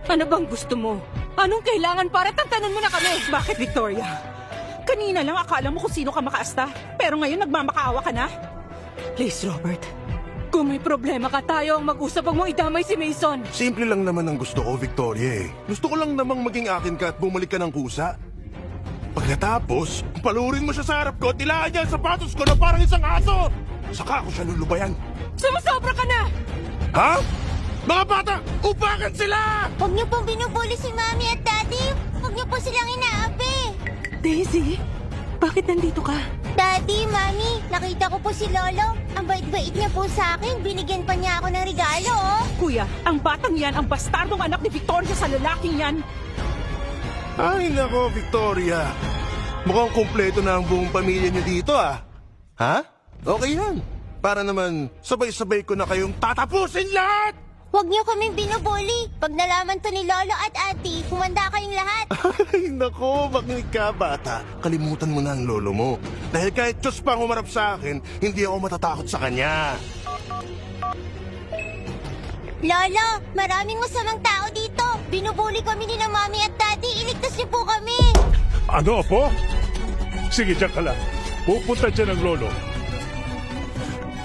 Ano bang gusto mo? Anong kailangan para tantanan mo na kami? Bakit, Victoria? Kanina lang akala mo kung sino ka makaasta, pero ngayon nagmamakaawa ka na? Please, Robert. Kung may problema ka, tayo ang mag-usap. Huwag mo idamay si Mason. Simple lang naman ang gusto ko, Victoria eh. Gusto ko lang namang maging akin ka at bumalik ka ng kusa. Pagkatapos, palurin mo siya sa harap ko at ilaan niya ang sapatos ko na parang isang aso. Saka ako siya lulubayan. Sumusobra ka na! Ha? Mga bata, upakan sila! Huwag niyo pong binubuli si Mami at Daddy. Huwag niyo po silang inaapi. Daisy, bakit nandito ka? Daddy, Mami, nakita ko po si Lolo. Ang bait-bait niya po sa akin. Binigyan pa niya ako ng regalo, oh. Kuya, ang batang yan, ang bastardong anak ni Victoria sa lalaking yan. Ay nako, Victoria. Mukhang kumpleto na ang buong pamilya niyo dito ah. Ha? Okay yan. Para naman sabay-sabay ko na kayong tatapusin lahat! Huwag niyo kaming binubuli. Pag nalaman to ni Lolo at Ate, humanda kayong lahat. Ay nako, makinig ka bata. Kalimutan mo na ang lolo mo. Dahil kahit Diyos pa ang humarap sa akin, hindi ako matatakot sa kanya. Lolo, maraming masamang tao dito. Binubuli kami ni na Mami at Daddy. Iligtas niyo po kami. Ano, Apo? Sige, diyan ka lang. Pupunta dyan ang lolo.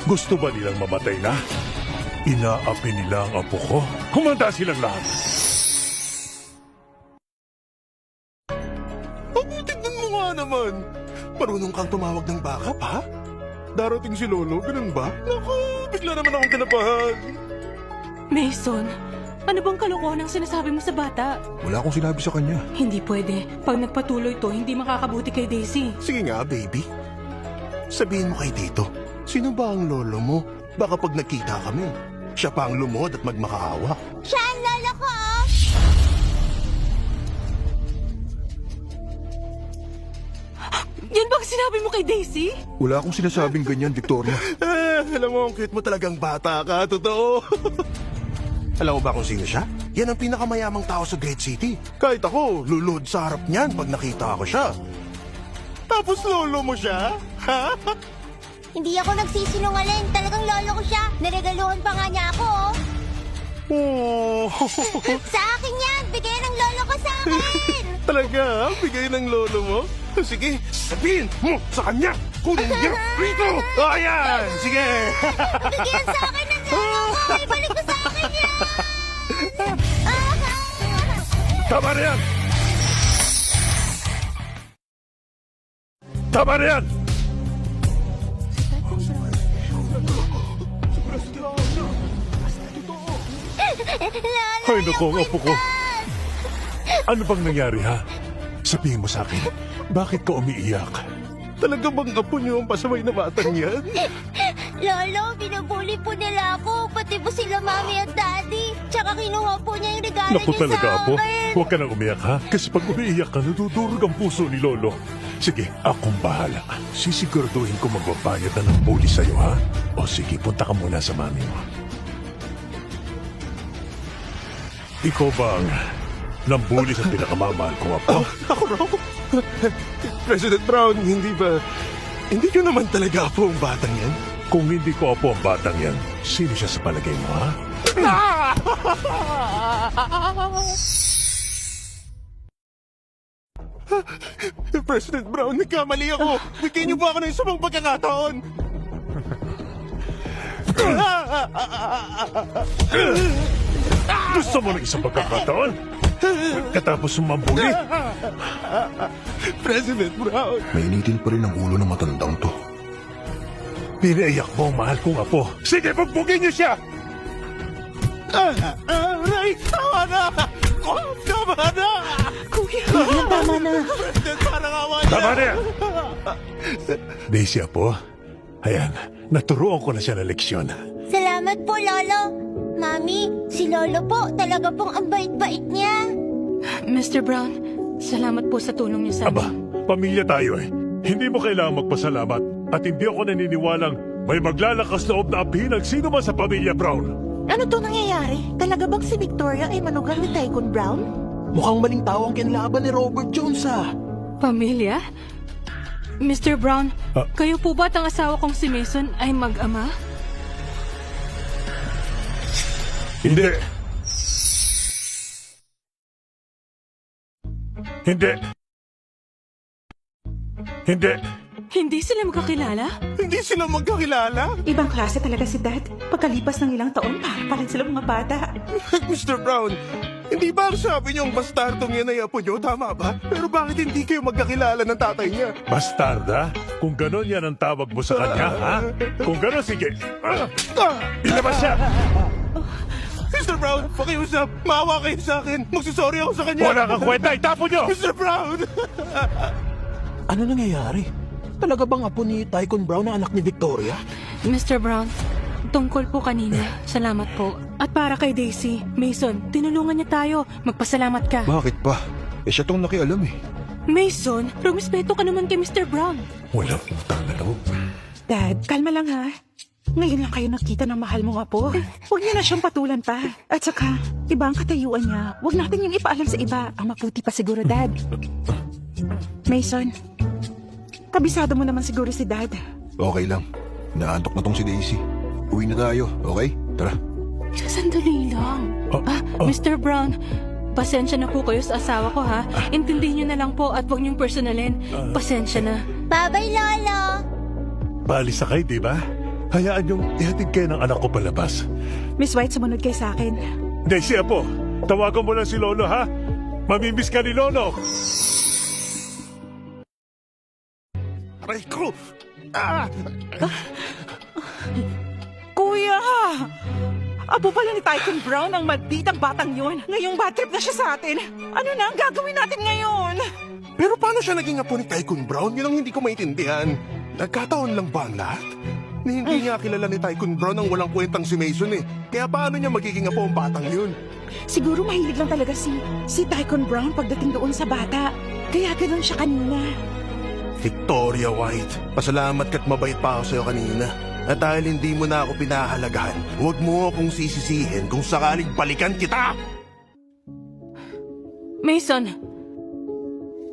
Gusto ba nilang mamatay na? Inaapi nila ang apo ko. Humanda silang lahat. Tignan mo nga naman. Marunong kang tumawag ng backup, ha? Darating si Lolo, ganun ba? Naku, bigla naman akong kinabahan. Mason, ano bang kalokohan ang sinasabi mo sa bata? Wala akong sinabi sa kanya. Hindi pwede. Pag nagpatuloy to, hindi makakabuti kay Daisy. Sige nga, baby. Sabihin mo kay Tito, sino ba ang lolo mo? Baka pag nagkita kami, siya pa ang lumuhod at magmakaawa. Siya ang lolo ko, oh. Yan bang sinabi mo kay Daisy? Wala akong sinasabing ganyan, Victoria. Alam mo, ang cute mo talagang bata ka, totoo. Alam mo ba kung sino siya? Yan ang pinakamayamang tao sa Great City. Kahit ako, lulod sa harap niyan pag nakita ko siya. Tapos lolo mo siya? Ha? Hindi ako nagsisinungaling. Talagang lolo ko siya. Naregaluhan pa nga niya ako, oh. Oh. Sa akin yan. Bigay ng lolo ko sa akin. Talaga, ha? Bigay ng lolo mo? Sige, sabihin mo sa kanya. Kunin niya rito. Ayan, sige. Bigyan sa akin ng lolo ko. Ibalik ko sa akin yan. Tama na yan! Tama na yan! Lolo, Ay, naku, ang apo ko. Ano bang nangyari, ha? Sabihin mo sa akin, bakit ka umiiyak? Talaga bang apo niyo ang pasaway na batang yan? Lolo, binubuli po nila ako. Pati po sila Mami at Daddy. Tsaka kinuha po niya yung regalo Naku niya talaga, sa apo. akin. Huwag ka nang umiyak, ha? Kasi pag umiiyak ka, nadudurog ang puso ni Lolo. Sige, akong bahala. Sisiguraduhin ko magbabayad na ng pulis sa'yo, ha? O sige, punta ka muna sa mami mo. Ikaw ba ang nambuli sa pinakamamahal kong apo? Ako raw? President Brown, hindi ba... Hindi niyo naman talaga apo ang batang yan? Kung hindi ko apo ang batang yan, sino siya sa palagay mo, ha? President Brown, nagkamali ako. Bigyan niyo ba ako ng isa pang pagkakataon? Gusto mo ng isang pagkakataon? Katapos sumambuli? President Brown. Mainitin pa rin ang ulo ng matandang to. Pinaiyak mo ang mahal kong apo. Sige, pagbugin niyo siya! Aray, tama na! Oh, tama na! Kuya, tama na. President, parang awa niya. Tama na yan! Daisy, apo. Ayan, naturuan ko na siya ng leksyon. Salamat po, Lolo. Mami, si Lolo po, talaga pong ang bait-bait niya. Mr. Brown, salamat po sa tulong niyo sa Aba, amin. pamilya tayo eh. Hindi mo kailangang magpasalamat at hindi ako naniniwalang may maglalakas loob na apihin ang sino man sa pamilya Brown. Ano to nangyayari? Talaga bang si Victoria ay manugang ni Tycoon Brown? Mukhang maling tao ang kinlaban ni Robert Jones, ah. Pamilya? Mr. Brown, Ah. kayo po ba't ang asawa kong si Mason ay mag-ama? Hindi. Hindi. Hindi. Hindi sila magkakilala? Hindi sila magkakilala? Ibang klase talaga si Dad. Pagkalipas ng ilang taon, para pa rin sila mga bata. Mr. Brown, hindi ba sabi niyong bastardong yan ay apo niyo? Tama ba? Pero bakit hindi kayo magkakilala ng tatay niya? Bastarda? Kung ganon yan ang tawag mo sa kanya, ha? Kung ganon, sige. Ilabas siya! Mr. Brown, pakiusap. Maawa kayo sa akin. Magsasorry ako sa kanya. Wala kang kwenta, itapon nyo! Mr. Brown! Ano nangyayari? Talaga bang apo ni Tycoon Brown ang anak ni Victoria? Mr. Brown, tungkol po kanina. Salamat po. At para kay Daisy, Mason, tinulungan niya tayo. Magpasalamat ka. Bakit pa? Siya tong nakialam eh. Mason, rumispeto ka naman kay Mr. Brown. Walang utang na loob. Dad, kalma lang ha. Ngayon lang kayo nakita ng mahal mong apo. Huwag niyo na siyang patulan pa. At saka, iba ang katayuan niya. Huwag natin yung ipaalam sa iba. Ang mabuti pa siguro, Dad. Mason, kabisado mo naman siguro si Dad. Okay lang. Naantok na tong si Daisy. Uwi na tayo, okay? Tara. Sandali lang. Mr. Brown, pasensya na po kayo sa asawa ko ha. Intindihin niyo na lang po at huwag niyong personalin. Pasensya na. Bye-bye, Lolo! Baalis sakay, di ba? Hayaan yung ihatid kayo ng anak ko palabas. Miss White, sumunod kayo sa akin. Daisy, apo, tawagan mo lang si Lolo, ha? Mamimiss ka ni Lolo. Aray ko! Kuya! Apo pala ni Tycoon Brown ang malditang batang yun. Ngayong bad trip na siya sa atin. Ano na ang gagawin natin ngayon? Pero paano siya naging apo ni Tycoon Brown? Yun ang hindi ko maintindihan. Nagkataon lang ba ang lahat? Ni hindi nga kilala ni Tycoon Brown ang walang kwentang si Mason eh. Kaya paano niya magiging apo ang batang yun? Siguro mahilig lang talaga si Tycoon Brown pagdating doon sa bata. Kaya ganun siya kanina. Victoria White, pasalamat ka't mabait pa ako sa'yo kanina. At dahil hindi mo na ako pinahalagahan, huwag mo akong sisisihin kung sakaling balikan kita! Mason,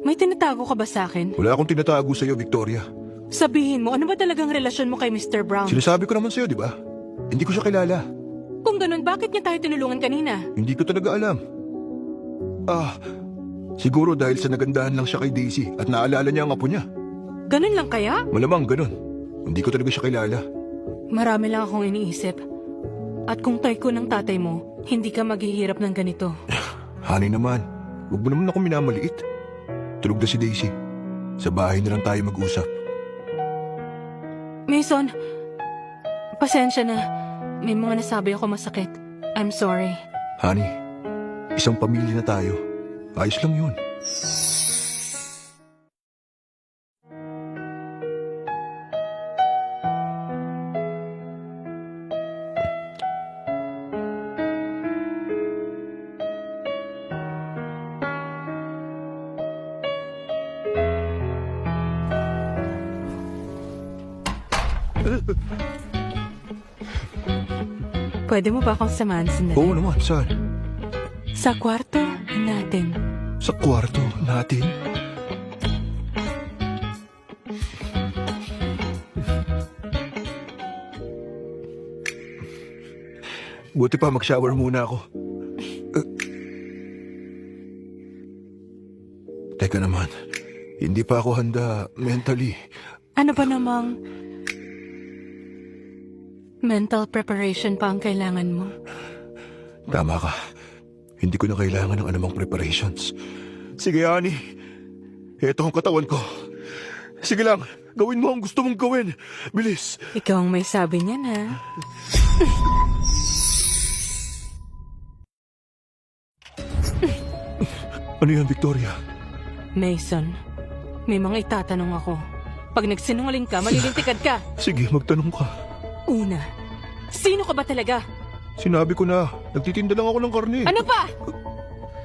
may tinatago ka ba sa akin? Wala akong tinatago sa'yo, Victoria. Sabihin mo, ano ba talagang relasyon mo kay Mr. Brown? Sinasabi ko naman sa'yo, di ba? Hindi ko siya kilala. Kung ganun, bakit niya tayo tinulungan kanina? Hindi ko talaga alam. Siguro dahil sa nagandahan lang siya kay Daisy at naalala niya ang apo niya. Ganun lang kaya? Malamang ganun. Hindi ko talaga siya kilala. Marami lang akong iniisip. At kung tycoon ng tatay mo, hindi ka maghihirap ng ganito. Honey naman, huwag mo naman ako minamaliit. Tulog na si Daisy. Sa bahay na lang tayo mag-usap. Mason, pasensya na. May mga nasabi ako masakit. I'm sorry. Honey, isang pamilya na tayo. Ayos lang yun. Pwede mo ba akong samahan sandali? Oo naman, saan? Sa kwarto natin. Sa kwarto natin? Buti pa mag-shower muna ako. Teka naman, hindi pa ako handa mentally. Ano ba namang mental preparation pa ang kailangan mo? Tama ka. Hindi ko na kailangan ng anumang preparations. Sige, Annie. Ito ang katawan ko. Sige lang, gawin mo ang gusto mong gawin. Bilis. Ikaw ang may sabi niyan, ha? Ano yan, Victoria? Mason, may mga itatanong ako. Pag nagsinungaling ka, malilintikad ka. Sige, magtanong ka. Una, sino ka ba talaga? Sinabi ko na, nagtitinda lang ako ng karne. Ano pa?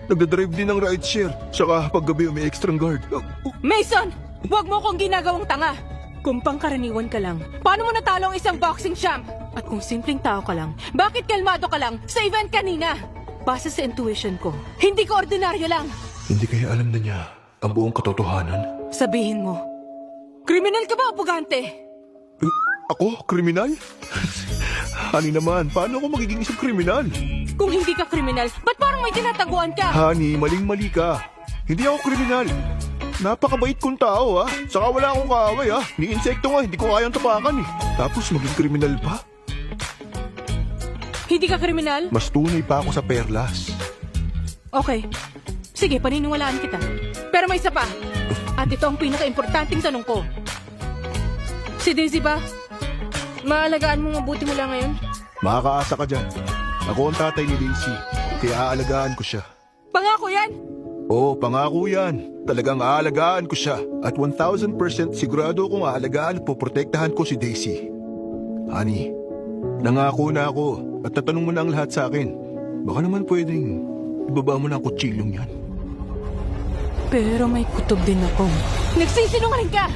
Nagdadrive din ng rideshare. Saka paggabi may extra guard. Mason, huwag mo akong ginagawang tanga. Kung pangkaraniwan ka lang, paano mo natalo ang isang boxing champ? At kung simpleng tao ka lang, bakit kalmado ka lang sa event kanina? Base sa intuition ko, hindi ka ordinaryo lang. Hindi kaya alam na niya ang buong katotohanan? Sabihin mo, kriminal ka ba o pugante? Ako? Kriminal? Honey naman, paano ako magiging isang kriminal? Kung hindi ka kriminal, ba't parang may tinataguan ka? Honey, maling-mali ka. Hindi ako kriminal. Napakabait kong tao, ha? Saka wala akong kaaway, ha? Ni insekto nga, hindi ko kayang tapakan, eh. Tapos maging kriminal pa? Hindi ka kriminal? Mas tunay pa ako sa perlas. Okay. Sige, paniniwalaan kita. Pero may isa pa. At ito ang pinaka-importanting tanong ko. Si Daisy ba? Maalagaan mo mabuti mula ngayon? Makakaasa ka dyan. Ako ang tatay ni Daisy, kaya aalagaan ko siya. Pangako yan! Oo, pangako yan. Talagang aalagaan ko siya. At 1,000% sigurado kong aalagaan at poprotektahan ko si Daisy. Honey, nangako na ako at tatanong mo na ang lahat sa akin. Baka naman pwedeng ibaba mo na ang kutsilong yan. Pero may kutob din ako. Nagsisinungaling ka!